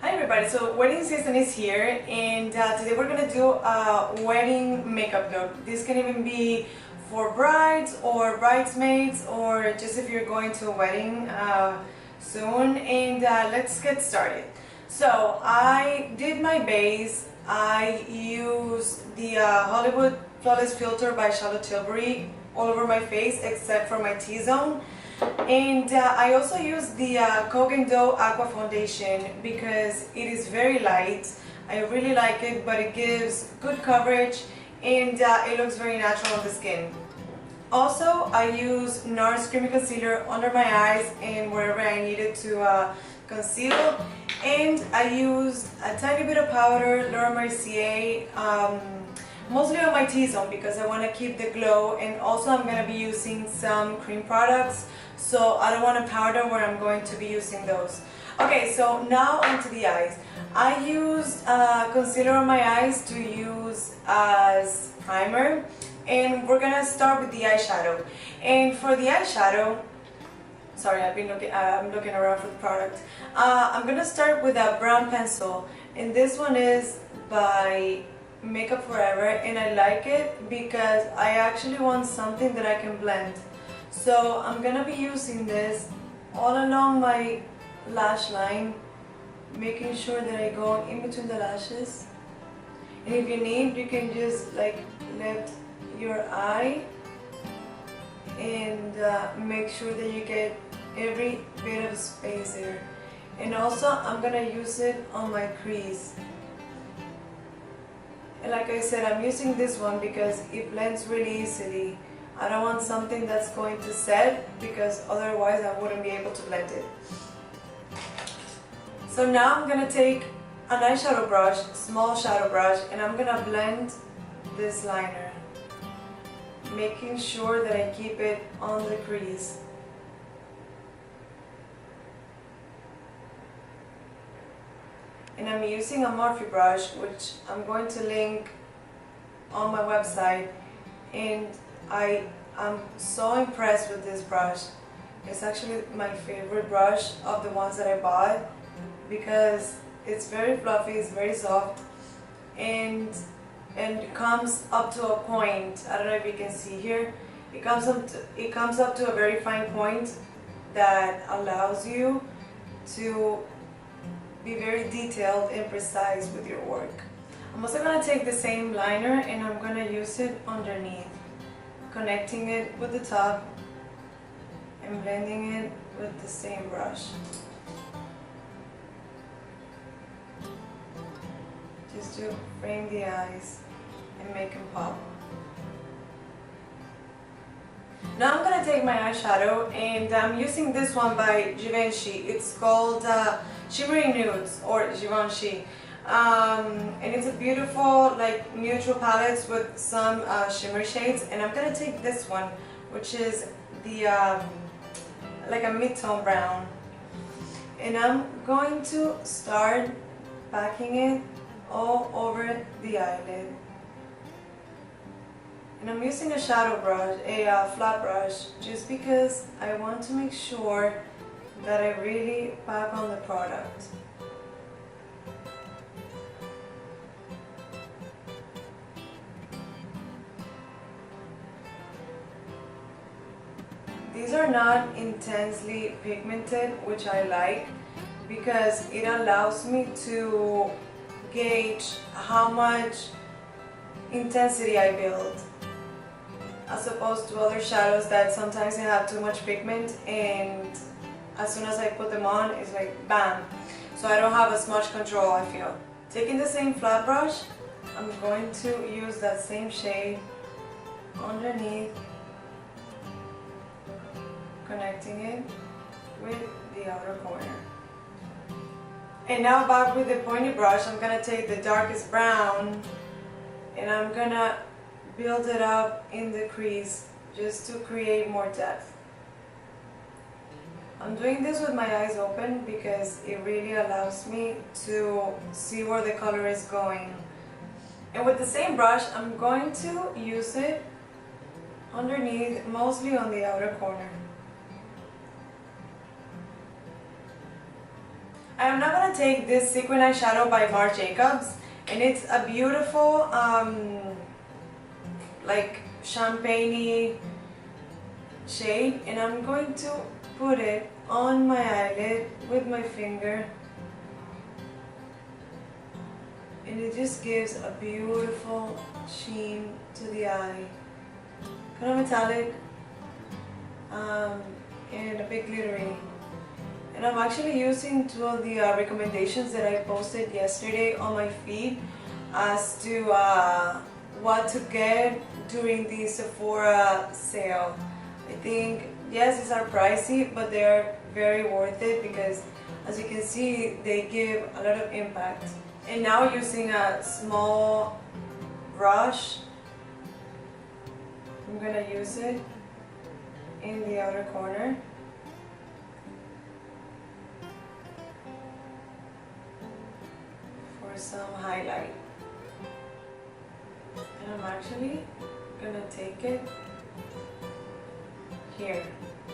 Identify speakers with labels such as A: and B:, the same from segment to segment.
A: Hi everybody, so wedding season is here and today we're going to do a wedding makeup look. This can even be for brides or bridesmaids or just if you're going to a wedding soon, and let's get started. So I did my base. I used the Hollywood Flawless Filter by Tilbury all over my face except for my T-zone. And I also use the Koh Gen Aqua Foundation because it is very light. I really like it, but it gives good coverage and it looks very natural on the skin. Also, I use NARS Creamy Concealer under my eyes and wherever I needed to conceal. And I used a tiny bit of powder, Mercier, mostly on my T-zone because I want to keep the glow, and also I'm going to be using some cream products, so I don't want a powder where I'm going to be using those. Okay, so now onto the eyes. I used concealer on my eyes to use as primer, and we're going to start with the eyeshadow. And for the eyeshadow, sorry, I'm looking around for the product. I'm going to start with a brown pencil, and this one is by Makeup Forever, and I like it because I actually want something that I can blend. So I'm gonna be using this all along my lash line, making sure that I go in between the lashes. And if you need, you can just like lift your eye and make sure that you get every bit of space there. And also I'm gonna use it on my crease. And like I said, I'm using this one because it blends really easily. I don't want something that's going to set because otherwise I wouldn't be able to blend it. So now I'm going to take an eyeshadow brush, small shadow brush, and I'm going to blend this liner, making sure that I keep it on the crease. And I'm using a Morphe brush, which I'm going to link on my website, and I'm so impressed with this brush. It's actually my favorite brush of the ones that I bought because it's very fluffy, it's very soft, and it comes up to a point. I don't know if you can see here. It comes up to a very fine point that allows you to be very detailed and precise with your work. I'm also going to take the same liner and I'm going to use it underneath, connecting it with the top and blending it with the same brush. Just to frame the eyes and make them pop. Now I'm going to take my eyeshadow, and I'm using this one by Givenchy. It's called Shimmering Nudes or Givenchy. And it's a beautiful like neutral palette with some shimmer shades, and I'm going to take this one, which is the like a mid-tone brown, and I'm going to start packing it all over the eyelid. And I'm using a shadow brush, a flat brush, just because I want to make sure that I really pack on the product. These are not intensely pigmented, which I like because it allows me to gauge how much intensity I build, as opposed to other shadows that sometimes they have too much pigment and as soon as I put them on it's like bam. So I don't have as much control, I feel. Taking the same flat brush, I'm going to use that same shade underneath, connecting it with the outer corner. And now back with the pointy brush, I'm going to take the darkest brown and I'm going to build it up in the crease just to create more depth. I'm doing this with my eyes open because it really allows me to see where the color is going. And with the same brush, I'm going to use it underneath, mostly on the outer corner. I'm now gonna take this sequin eyeshadow by Marc Jacobs, and it's a beautiful like champagne-y shade, and I'm going to put it on my eyelid with my finger, and it just gives a beautiful sheen to the eye, kind of metallic and a bit glittery. And I'm actually using two of the recommendations that I posted yesterday on my feed as to what to get during the Sephora sale. I think, yes, these are pricey, but they're very worth it because, as you can see, they give a lot of impact. And now using a small brush, I'm gonna use it in the outer corner. For some highlight. And I'm actually gonna take it here.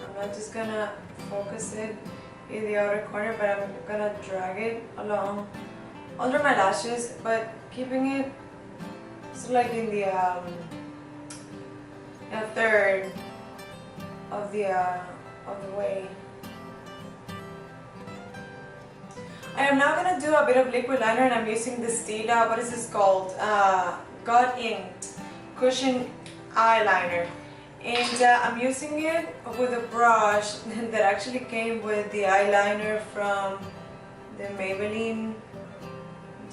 A: I'm not just gonna focus it in the outer corner, but I'm gonna drag it along under my lashes, but keeping it sort of like in the a third of the way. I am now gonna do a bit of liquid liner, and I'm using the Stila. What is this called? God Inked Cushion Eyeliner, and I'm using it with a brush that actually came with the eyeliner from the Maybelline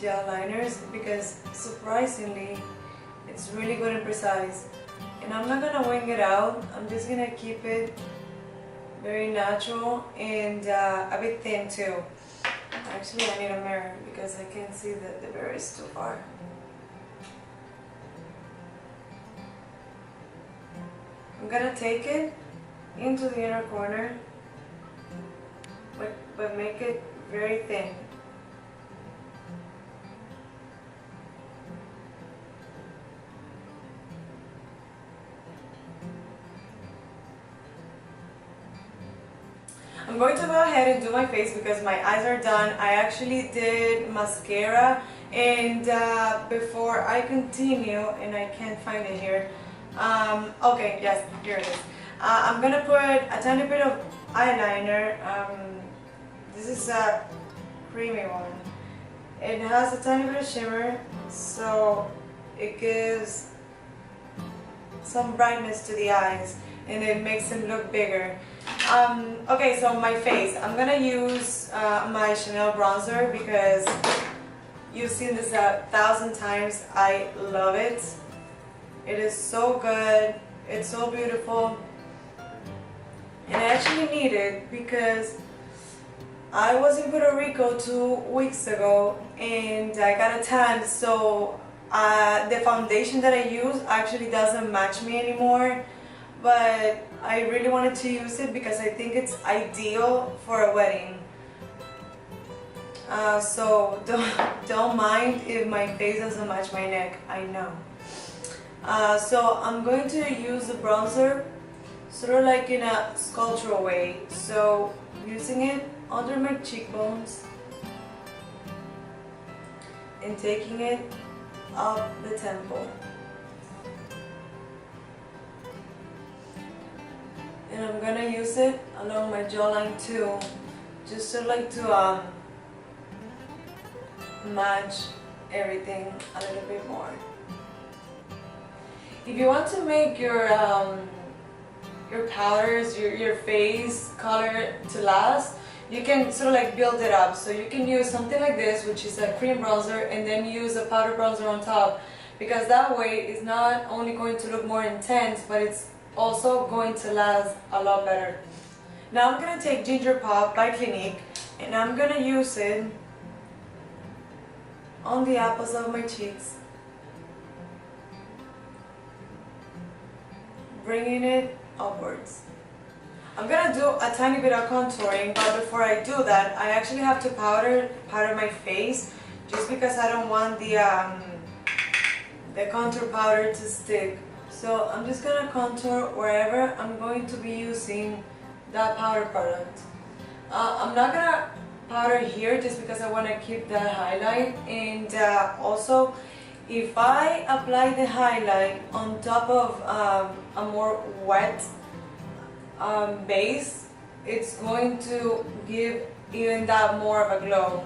A: gel liners, because surprisingly it's really good and precise. And I'm not gonna wing it out, I'm just gonna keep it very natural and a bit thin too. Actually, I need a mirror because I can't see that the mirror is too far. I'm gonna take it into the inner corner, but make it very thin. I'm going to go ahead and do my face because my eyes are done. I actually did mascara, and before I continue, and I can't find it here. Okay, yes, here it is. I'm gonna put a tiny bit of eyeliner. This is a creamy one. It has a tiny bit of shimmer, so it gives some brightness to the eyes, and it makes them look bigger. Okay, so my face, I'm gonna use my Chanel bronzer because you've seen this 1,000 times. I love it. It is so good. It's so beautiful. And I actually need it because I was in Puerto Rico 2 weeks ago and I got a tan, so the foundation that I use actually doesn't match me anymore. But I really wanted to use it because I think it's ideal for a wedding. So don't mind if my face doesn't match my neck, I know. So I'm going to use the bronzer sort of like in a sculptural way. So using it under my cheekbones and taking it up the temple. And I'm gonna use it along my jawline too, just to like to match everything a little bit more. If you want to make your powders, your face color to last, you can sort of like build it up. So you can use something like this, which is a cream bronzer, and then use a powder bronzer on top, because that way it's not only going to look more intense, but it's also going to last a lot better. Now I'm gonna take Ginger Pop by Clinique, and I'm gonna use it on the apples of my cheeks, bringing it upwards. I'm gonna do a tiny bit of contouring, but before I do that, I actually have to powder my face, just because I don't want the contour powder to stick. So I'm just gonna contour wherever I'm going to be using that powder product. I'm not gonna powder here just because I want to keep the highlight, and also if I apply the highlight on top of a more wet base, it's going to give even that more of a glow.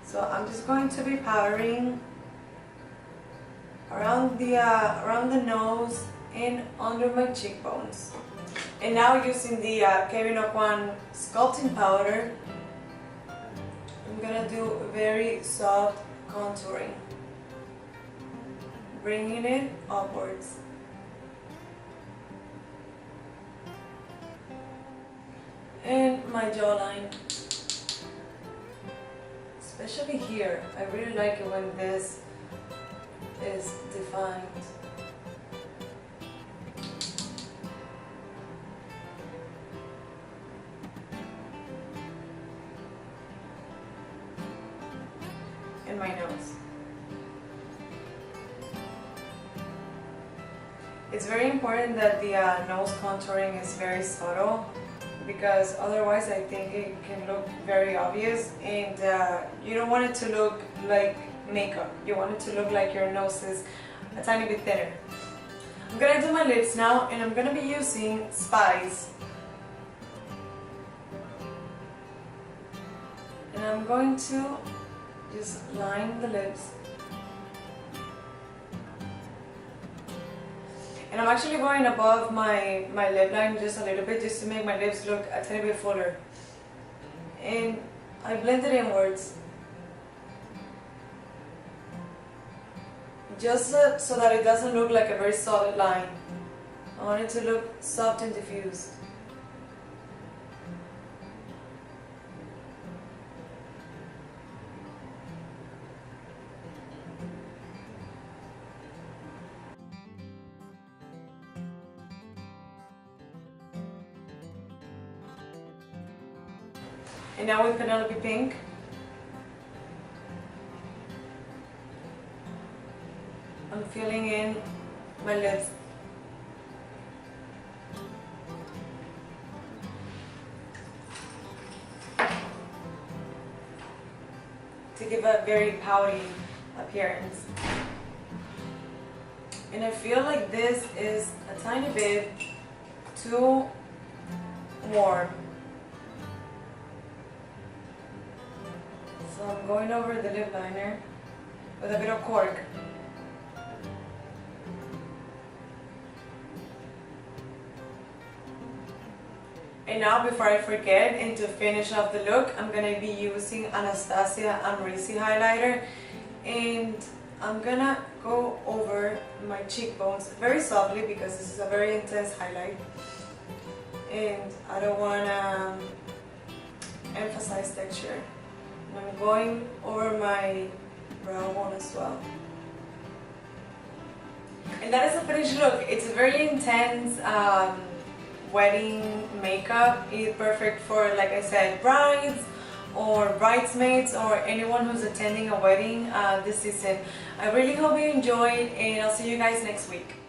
A: So I'm just going to be powdering around the nose and under my cheekbones. And now using the Kevyn Aucoin sculpting powder, I'm gonna do very soft contouring, bringing it upwards. And my jawline, especially here, I really like it when this is defined. And my nose. It's very important that the nose contouring is very subtle, because otherwise I think it can look very obvious, and you don't want it to look like makeup. You want it to look like your nose is a tiny bit thinner. I'm gonna do my lips now, and I'm gonna be using Spice. And I'm going to just line the lips. And I'm actually going above my lip line just a little bit, just to make my lips look a tiny bit fuller. And I blend it inwards, just so that it doesn't look like a very solid line. I want it to look soft and diffused. And now with Penelope Pink, I'm filling in my lips. To give a very pouty appearance. And I feel like this is a tiny bit too warm. So I'm going over the lip liner with a bit of cork. And now, before I forget, and to finish off the look, I'm going to be using Anastasia Amrezy highlighter, and I'm going to go over my cheekbones very softly because this is a very intense highlight, and I don't want to emphasize texture. And I'm going over my brow bone as well. And that is the finished look. It's a very intense wedding makeup. It's perfect for, like I said, brides or bridesmaids or anyone who's attending a wedding this season. I really hope you enjoyed, and I'll see you guys next week.